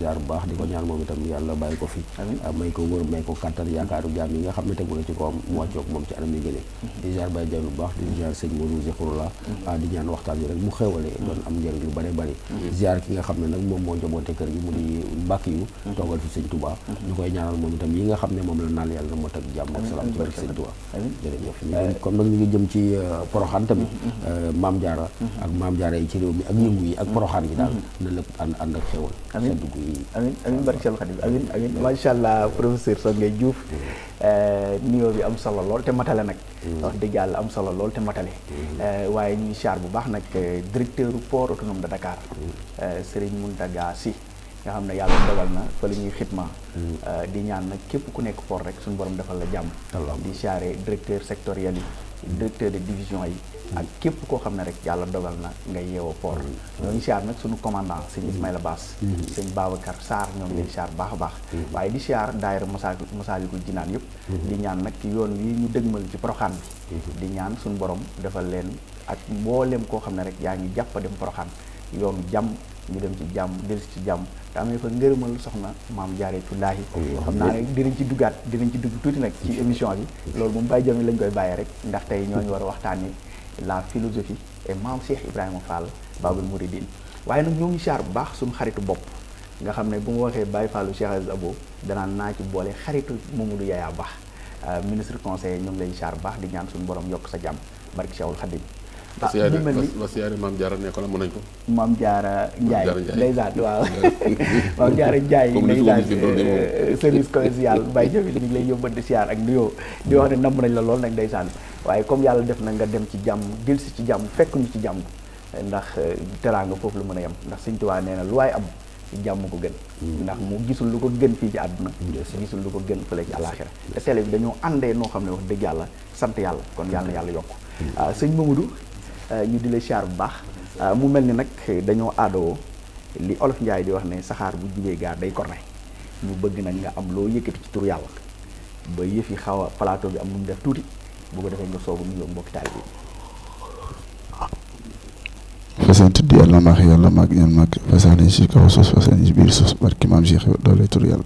jaar bu baax di ko ñaan moom itam yàlla bàyyi ko fi may ko wër may ko kattan yaakaaru jaam yi nga xam ne tegu na ci kawam mu wàccoog moom ci anam yi gënee di jaar Baye Diagne bu baax di jaar sëñ Modou Zekhroula di ñaan waxtaan bi rek mu xewale doon am njëriñ lu bare bari ziar ki nga xam ne nag moom moo njaboote kër gi mu di mbàkk yu toogal fi sëñ Touba ñu koy ñaanal moom itam yi nga xam ne moom la naal yàlla na moo tag jàmm ak salaam ci barke sëñ Touba jërëjëf comme nag ñu ngi jëm ci Poroxaan tamit Maam Jaara ak Maam Jaara yi ci réew mi ak yëngu yi ak Poroxaan yi daal na lépp ànd ak xewal amiin barke Cheikh Khadim amiin macha allah professeur Songué Diouf nuyoo bi am solo lool te matale nag wax dëgg yàlla am solo lool te matale waaye ñuy siyaar bu baax nag directeur port autonome de Dakar Serigne Mountaga Sy nga xam ne yàlla dogal na fa la ñuy xitma di ñaan nag képp ku nekk port rek suñu borom defal la jàmm di siyaare directeur sectoriel yi directeur de division yi ak képp koo xam ne rek yàlla dogal na ngay yeewoo port ñoo ngi siyaar nag suñu commandant sëñ Ismaïla Bass sëñ Babacar Sarr ñoo ngi leen siyaar baax a baax waaye di siyaar daayira Masaalikul Jinaan yëpp di ñaan nag yoon wi ñu dëgmal ci Poroxaan bi di ñaan suñu borom defal leen ak mboolem koo xam ne rek yaa ngi jàpp dem Poroxaan yoonu jàmm ñu dem ci jàmm dellu ci jàmm te amee fa ngërëmal soxna Maam Jaaratullaahi xam naa ne dinañ ci dugg tuuti nag ci émission bi loolu moom Baye Jami lañ koy bàyyee rek ndax tey ñooñu war a waxtaanee la philosophie et Maam Cheikh Ibrahima Fall Babul Mouridine waaye nag ñoo ngi siyaar bu baax suñu xaritu bopp nga xam ne bu ma waxee Baye Fallu Cheikh Aziz Abo danaan naa ci boole xaritu Mamadou Yaya Ba ministre conseiller ñoo ngi lay siyaar bu baax di ñaan suñu borom yokk sa jàmm barki Cheikhul Khadim wasiyaare Maam Jaara nekkoon mën nañ ko Maam Jaara Njaay ndeysaan waaw Maam Jaara Njaay ndeysaan service commercial Baye Jami ñu ngi lay yóbbante siyaar ak nuyoo di wax ne namm nañ la lool nag ndeysaan waaye comme yàlla def na nga dem ci jàmm delsi ci jàmm fekk ñu ci jàmm ndax teraanga foofu la mën a yem ndax Sëñ Tuubaa nee na lu waay am jàmm ko gën ndax mu gisul lu ko gën fii ci àdduna gisul lu ko gën fële ci àllaaxira te télé bi dañoo àndee noo xam ne wax dëgg yàlla sant yàlla kon yàlla na yàlla yokk sëñ Mamadou ñu di la siyaar bu baax mu mel ni nag dañoo aadoo li olof Njaay di wax ne saxaar bu jubee gaar day korne ñu bëgg nag nga am loo yëkkati ci tur yàlla ba yëf yi xaw a plateau bi am nu mu def tuuti bu ko defee nga soobu nuyoo mbokki taal bi façon tudd yàlla maax yàlla maag ñaan maag façon ci kaw sos façon ci biir sos barki maam Cheikh doole tur yàlla